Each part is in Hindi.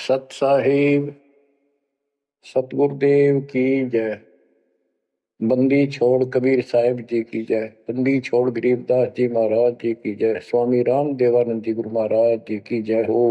सत साहिब सतगुरुदेव की जय। बंदी छोड़ कबीर साहिब जी की जय। बंदी छोड़ गरीबदास जी महाराज जी की जय। स्वामी राम देवानंद जी गुरु महाराज जी की जय हो।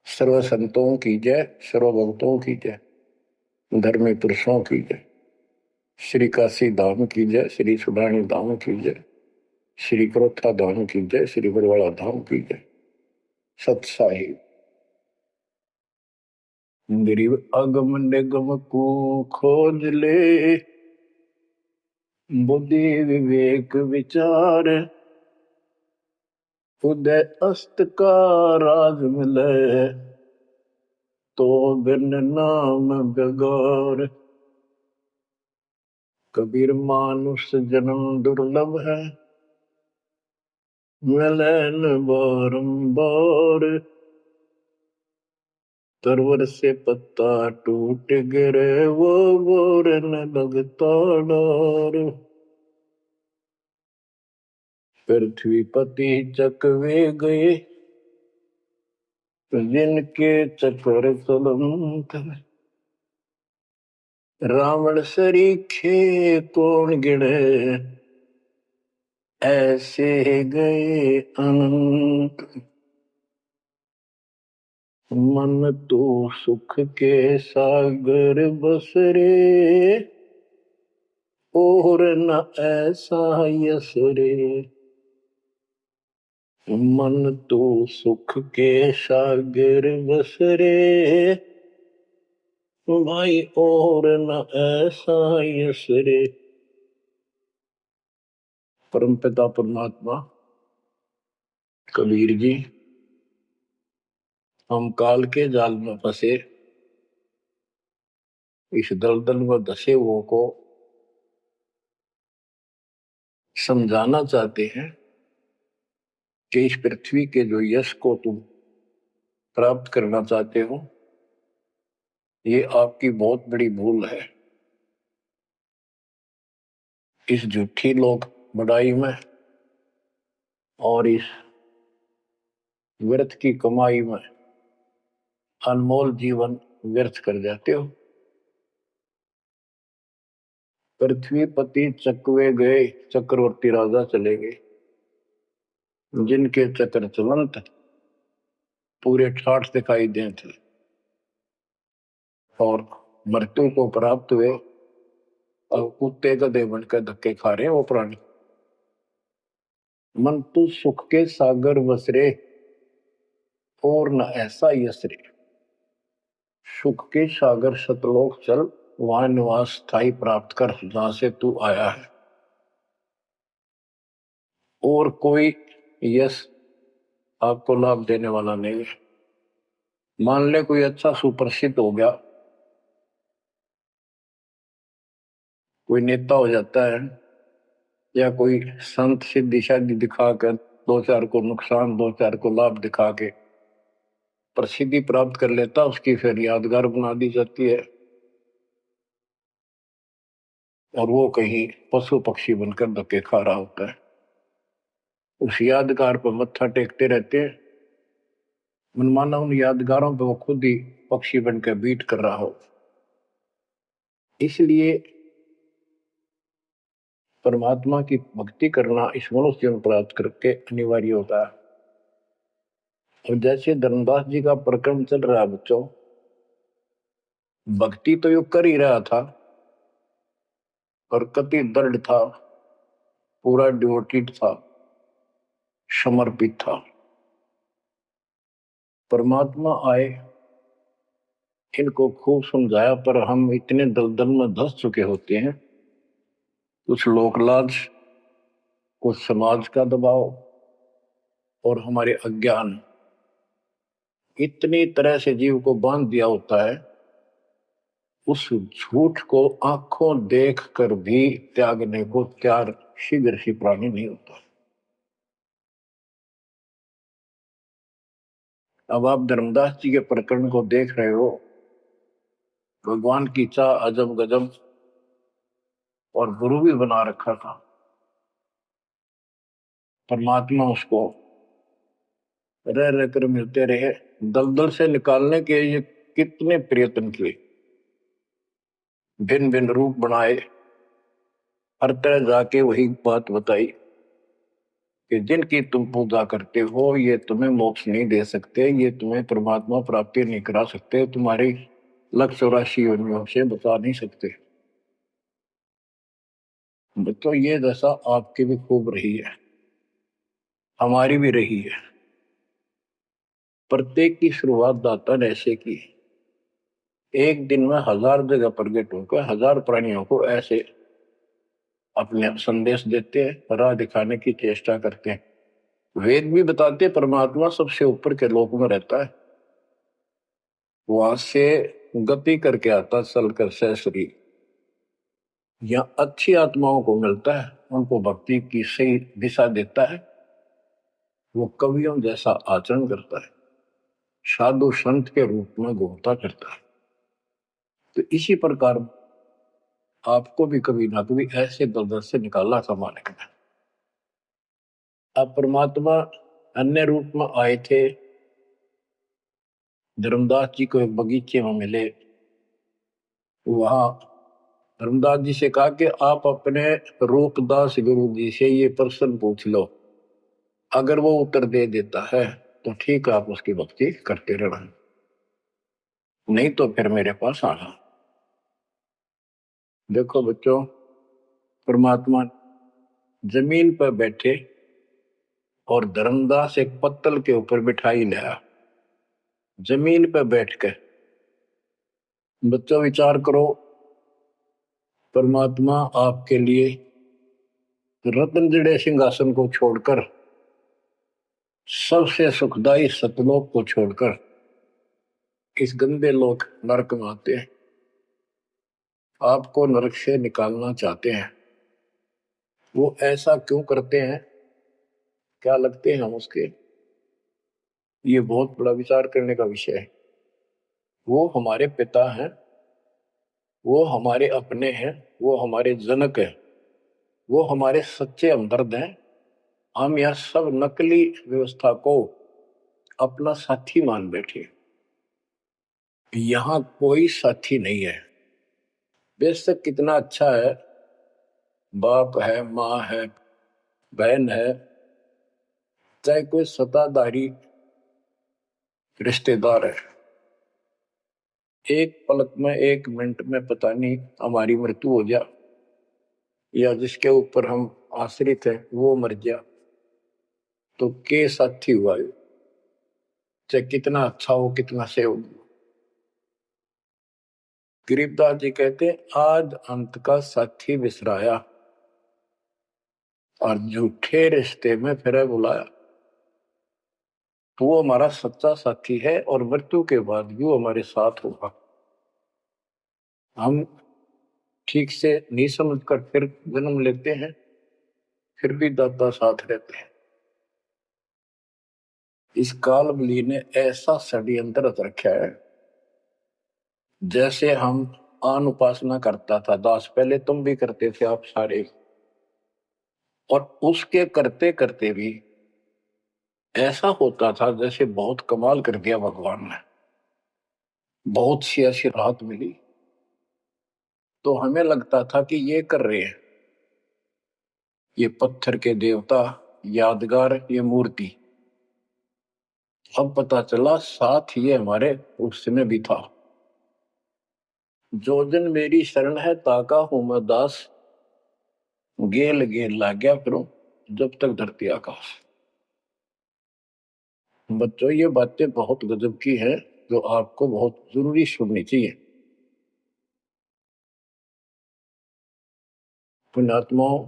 सर्व संतों की जय, सर्व भक्तों की जय, धर्मी पुरुषों की जय। श्री काशी धाम की जय, श्री सुडानी धाम की जय, श्री क्रोथा धाम की जय, श्री बरवाड़ा धाम की जय। सत साहिब गरीब अगम निगम को खोज ले, बुद्धि विवेक विचार, उदय अस्त का राज मिले, तो बिन नाम बेगार। कबीर मानुष जन्म दुर्लभ है, मिले न बारंबार। तरवर से पत्ता टूट गिरे, वो बोर न लगता डार। पृथ्वीपति चकवे गए, जिनके चक्र चलंत। रावण सरीखे कौन गिने, ऐसे गए अनंत। मन तो सुख के सागर बसरे, और न ऐसा यस रे। मन तो सुख के सागर बसरे, भाई और न ऐसा यस रे। परमपिता परमात्मा कबीर जी, हम काल के जाल में फंसे इस दलदल में धसे हुओं को समझाना चाहते हैं कि इस पृथ्वी के जो यश को तुम प्राप्त करना चाहते हो, ये आपकी बहुत बड़ी भूल है। इस झूठी लोक बड़ाई में और इस व्यर्थ की कमाई में अनमोल जीवन व्यर्थ कर जाते हो। पृथ्वीपति चकवे गए, चक्रवर्ती राजा चले गए, जिनके चक्र चलंत पूरे ठाठ दिखाई दे थे और मृत्यु को प्राप्त हुए और कुत्ते गधे बनकर धक्के खा रहे हैं वो प्राणी। मन तू सुख के सागर बसरे, और न ऐसा यसरे। सुख के सागर सतलोक चल, वहां निवास स्थायी प्राप्त कर जहां से तू आया है। और कोई यश आपको लाभ देने वाला नहीं है। मान ले कोई अच्छा सुप्रसिद्ध हो गया, कोई नेता हो जाता है, या कोई संत सिद्धि शादी दिखाकर दो चार को नुकसान दो चार को लाभ दिखा के प्रसिद्धि प्राप्त कर लेता, उसकी फिर यादगार बना दी जाती है और वो कहीं पशु पक्षी बनकर धक्के खा रहा होता है। उस यादगार पर मत्था टेकते रहते हैं, मनमाना उन यादगारों पर वो खुद ही पक्षी बनकर बीट कर रहा हो। इसलिए परमात्मा की भक्ति करना इस मनुष्य जीवन प्राप्त करके अनिवार्य होता है। और जैसे धर्मदास जी का प्रकरण चल रहा है बच्चों, भक्ति तो यो कर ही रहा था और कति दृढ़ था, पूरा डिवोटेड था, समर्पित था। परमात्मा आए, इनको खूब समझाया, पर हम इतने दलदल में धंस चुके होते हैं। कुछ लोकलाज, कुछ समाज का दबाव और हमारे अज्ञान इतनी तरह से जीव को बांध दिया होता है, उस झूठ को आंखों देख कर भी त्यागने को तैयार शीघ्र ही प्राणी नहीं होता। अब आप धर्मदास जी के प्रकरण को देख रहे हो, भगवान की चाह अजब गजब और गुरु भी बना रखा था। परमात्मा उसको रह रह कर मिलते रहे। दलदल से निकालने के ये कितने प्रयत्न किए, भिन्न भिन्न रूप बनाए, हर तरह जाके वही बात बताई कि जिनकी तुम पूजा करते हो ये तुम्हें मोक्ष नहीं दे सकते, ये तुम्हें परमात्मा प्राप्ति नहीं करा सकते, तुम्हारी 184 योनियों से बचा नहीं सकते। तो ये दशा आपकी भी खूब रही है, हमारी भी रही है। प्रत्येक की शुरुआत दाता ने ऐसे की, एक दिन में 1000 जगह प्रकट होकर 1000 प्राणियों को ऐसे अपने संदेश देते हैं, राह दिखाने की चेष्टा करते हैं। वेद भी बताते परमात्मा सबसे ऊपर के लोक में रहता है, वहां से गति करके आता चल कर सहसरी, या अच्छी आत्माओं को मिलता है, उनको भक्ति की सही दिशा देता है, वो कवियों जैसा आचरण करता है, साधु संत के रूप में घूमता करता है। तो इसी प्रकार आपको भी कभी ना कभी ऐसे दलदल से निकाला था मालिक ने। अब परमात्मा अन्य रूप में आए थे, धर्मदास जी को एक बगीचे में मिले, वहां धर्मदास जी से कहा कि आप अपने रूपदास गुरु जी से ये प्रश्न पूछ लो, अगर वो उत्तर दे देता है तो ठीक है, आप उसकी भक्ति करते रहना, नहीं तो फिर मेरे पास आना। देखो बच्चों, परमात्मा जमीन पर बैठे और धर्मदास एक पत्तल के ऊपर बिठाई लाया, जमीन पर बैठ कर। बच्चों विचार करो, परमात्मा आपके लिए रत्न जड़े सिंहासन को छोड़कर, सबसे सुखदायी सतलोक को छोड़कर इस गंदे लोक नरक में आते हैं, आपको नरक से निकालना चाहते हैं। वो ऐसा क्यों करते हैं, क्या लगते हैं हम उसके, ये बहुत बड़ा विचार करने का विषय है। वो हमारे पिता हैं, वो हमारे अपने हैं, वो हमारे जनक हैं, वो हमारे सच्चे हमदर्द हैं। हम यह सब नकली व्यवस्था को अपना साथी मान बैठे, यहां कोई साथी नहीं है। बेशक कितना अच्छा है, बाप है, माँ है, बहन है, चाहे कोई सत्ताधारी रिश्तेदार है, एक पलक में, एक मिनट में पता नहीं हमारी मृत्यु हो जाए, या जिसके ऊपर हम आश्रित हैं वो मर गया, तो के साथी हुआ है, चाहे कितना अच्छा हो, कितना सेव। गरीबदास जी कहते आज अंत का साथी विसराया और झूठे रिश्ते में फिर बुलाया। तो वो हमारा सच्चा साथी है और मृत्यु के बाद भी वो हमारे साथ होगा। हम ठीक से नहीं समझकर फिर जन्म लेते हैं, फिर भी दाता साथ रहते हैं। इस काल बली ने ऐसा षड्यंत्र रखा है, जैसे हम आन उपासना करता था दास, पहले तुम भी करते थे आप सारे, और उसके करते करते भी ऐसा होता था जैसे बहुत कमाल कर दिया भगवान ने, बहुत सी ऐसी राहत मिली, तो हमें लगता था कि ये कर रहे हैं, ये पत्थर के देवता, यादगार, ये मूर्ति। अब पता चला साथ ये हमारे उस समय भी था। जो जन मेरी शरण है ताका हूं मैं दास, गेल गेल ला गया करूं जब तक धरती आकाश। बच्चों ये बातें बहुत गजब की है, जो आपको बहुत जरूरी सुननी चाहिए। पुण्यात्माओं,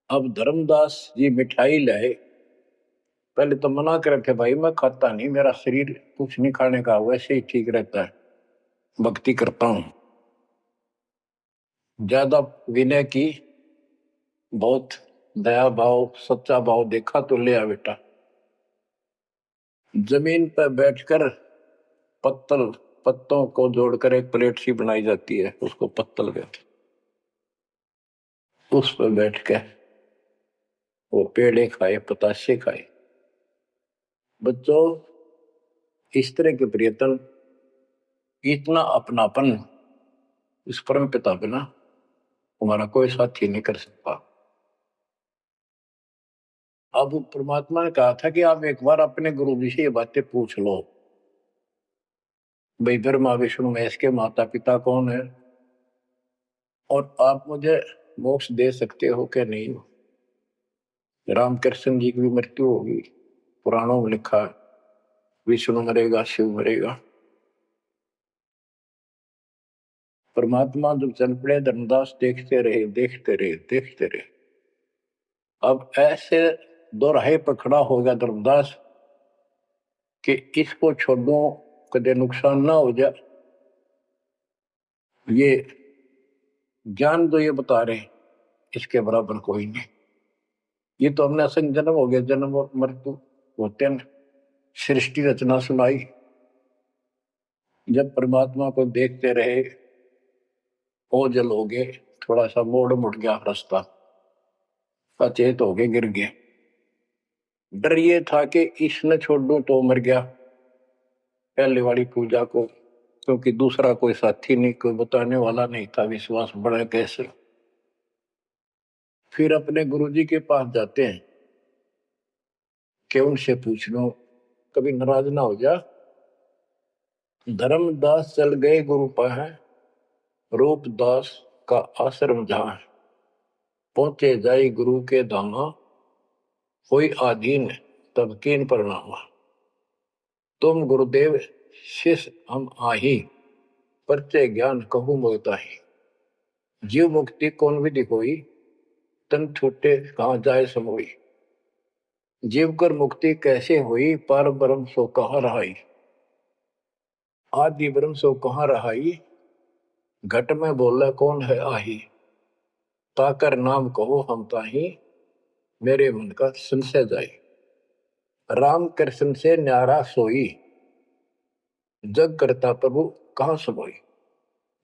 अब धर्मदास जी मिठाई लाए, पहले तो मना कर रखे, भाई मैं खाता नहीं, मेरा शरीर कुछ नहीं खाने का, वैसे ही ठीक रहता है, भक्ति करता हूं। ज्यादा विनय की, बहुत दया भाव, सच्चा भाव देखा तो ले आ बेटा। जमीन पर बैठकर पत्तल, पत्तों को जोड़कर एक प्लेट सी बनाई जाती है, उसको पत्तल कहते, उस पर बैठ के वो पेड़े खाए, पताशे खाए। बच्चों, इस तरह के प्रयत्न, इतना अपनापन इस परम पिता बिना हमारा कोई साथी नहीं कर सकता। अब परमात्मा ने कहा था कि आप एक बार अपने गुरु जी से ये बातें पूछ लो, भाई ब्रह्मा विष्णु महेश के माता पिता कौन है, और आप मुझे मोक्ष दे सकते हो कि नहीं। रामकृष्ण जी की भी मृत्यु होगी, पुराणों में लिखा है, विष्णु मरेगा, शिव मरेगा। परमात्मा जब चल पड़े, धर्मदास देखते रहे, देखते रहे, देखते रहे। अब ऐसे दो राहे पर खड़ा हो गया धर्मदास कि इसको छोड़ो, कदे नुकसान ना हो जाए। ये ज्ञान जो ये बता रहे, इसके बराबर कोई नहीं। ये तो हमने असंग जन्म हो गया, जन्म और मृत्यु होते हैं। सृष्टि रचना सुनाई, जब परमात्मा को देखते रहे, ओझल हो गए, थोड़ा सा मोड़ मुड़ गया रास्ता, अचेत हो गए, गिर गए। डर ये था कि इसने छोड़ दूं तो मर गया पहले वाली पूजा को, क्योंकि दूसरा कोई साथी नहीं, कोई बताने वाला नहीं था, विश्वास बढ़े कैसे। फिर अपने गुरुजी के पास जाते हैं कि उनसे पूछ लो, कभी नाराज ना हो जा। धर्मदास चल गए गुरु पास, रूपदास का आश्रम जहां, पहुंचे जाई गुरु के धामा, कोई आधीन तब कीन प्रणामा। तुम गुरुदेव शिष्य हम आही, परचे ज्ञान कहू मोताही। जीव मुक्ति कौन विधि होई, तन छूटे कहाँ जाए समोई। जीव कर मुक्ति कैसे हुई, पार ब्रह्म सो कहाँ रहाई। आदि ब्रह्म सो कहाँ रहाई, घट में बोला कौन है आही। ताकर नाम कहो हम ताही, मेरे मन का संशय जाई। राम कृष्ण से न्यारा सोई, जग करता प्रभु कहाँ समोई।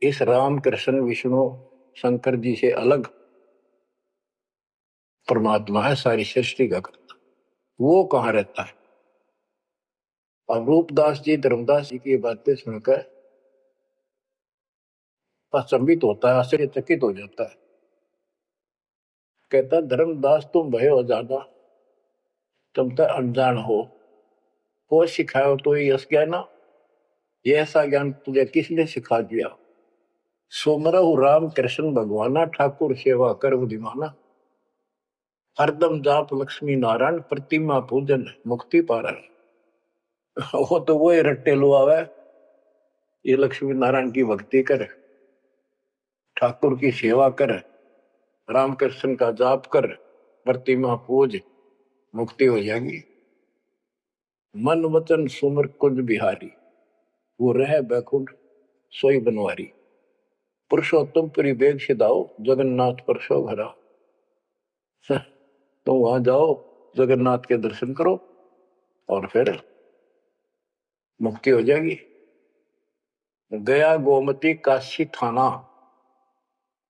इस राम कृष्ण विष्णु शंकर जी से अलग परमात्मा है, सारी सृष्टि का करता, वो कहाँ रहता है। और रूपदास जी धर्मदास जी की बातें सुनकर अचंभित होता है, आश्चर्यचकित हो जाता है। कहता धर्मदास तुम भय हो ज्यादा, तुम तो अनजान हो सिखाओ तो ये यश ज्ञान, ये ऐसा ज्ञान तुझे किसने सिखा दिया। सोमरहु राम कृष्ण भगवाना, ठाकुर सेवा कर बुद्धिमाना। हरदम जाप लक्ष्मी नारायण, प्रतिमा पूजन मुक्ति पारण। वो तो वो रट्टे लुआवे, ये लक्ष्मी नारायण की भक्ति कर, ठाकुर की सेवा कर, रामकृष्ण का जाप कर, प्रतिमा पूज, मुक्ति हो जाएगी। मन वचन सुमर कुंज बिहारी, वो रह बैकुंठ सोई बनवारी। पुरुषोत्तम परिवेग सिधाओ, जगन्नाथ परसो भरा। तो वहां जाओ, जगन्नाथ के दर्शन करो और फिर मुक्ति हो जाएगी। गया गोमती काशी थाना,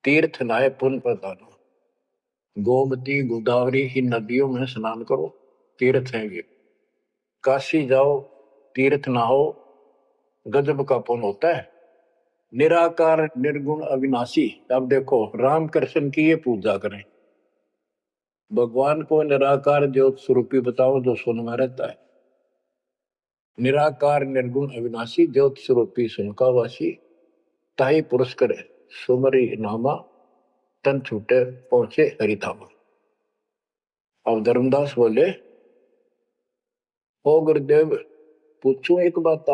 तीर्थ नाय पुन प्रदान। गोमती गोदावरी इन नदियों में स्नान करो, तीर्थ हैं ये। काशी जाओ, तीर्थ नहाओ, गजब का पुण्य होता है। निराकार निर्गुण अविनाशी, अब देखो राम कृष्ण की ये पूजा करें, भगवान को निराकार ज्योत स्वरूपी बताओ जो सुन में रहता है। निराकार निर्गुण अविनाशी, ज्योत स्वरूपी सुनकावासी, ताही पुरुष करे सुमरी नामा, तन छूटे पहुंचे हरिधामा। अब धर्मदास बोले, ओ गुरुदेव पूछूं एक बात,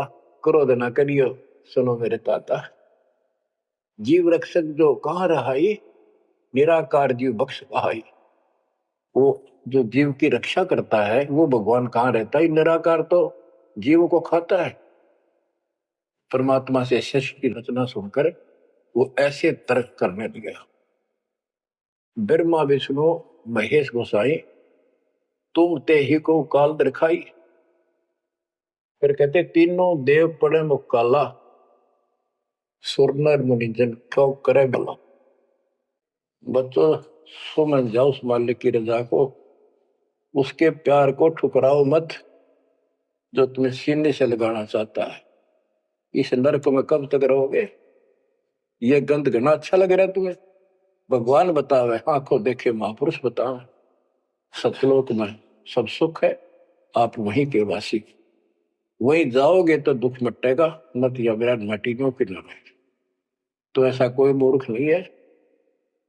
क्रोध ना करियो, सुनो मेरे ताता। जीव रक्षक जो कहाँ रहाई, निराकार जीव बख्श कहाई। वो जो जीव की रक्षा करता है वो भगवान कहाँ रहता है, निराकार तो जीव को खाता है। परमात्मा से सृष्टि की रचना सुनकर वो ऐसे तर्क करने लगा। ब्रह्मा विष्णु महेश गोसाई, तुम ते ही को काल दिखाई। फिर कहते तीनों देव पड़े मुकाला, सुर नर मुनि जन क्यों करे भला। बच्चों समझ जाओ उस मालिक की रजा को, उसके प्यार को ठुकराओ मत जो तुम्हें सीने से लगाना चाहता है। इस नरक में कब तक रहोगे? ये गंध घना अच्छा लग रहा है तुम्हें? भगवान बतावे, आंखों देखे महापुरुष बतावे, सतलोक में सब सुख है, आप वहीं के वासी, वहीं जाओगे तो दुख मिटेगा, मत या विराट माटी क्यों फिर लगे। तो ऐसा कोई मूर्ख नहीं है,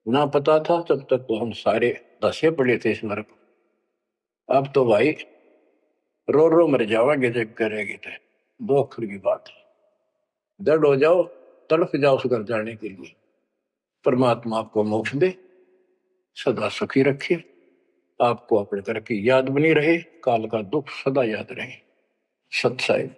ना पता था तब तक तो हम सारे दसे पड़े थे इस नरक। अब तो भाई रो रो मर जाओगे जब करेगी तो, दो अक्षर की बात है। दर्द हो जाओ, तड़फ जाओ उस घर जाने के लिए। परमात्मा आपको मोक्ष दे, सदा सुखी रखे, आपको अपने घर की याद बनी रहे, काल का दुख सदा याद रहे। सत्साई।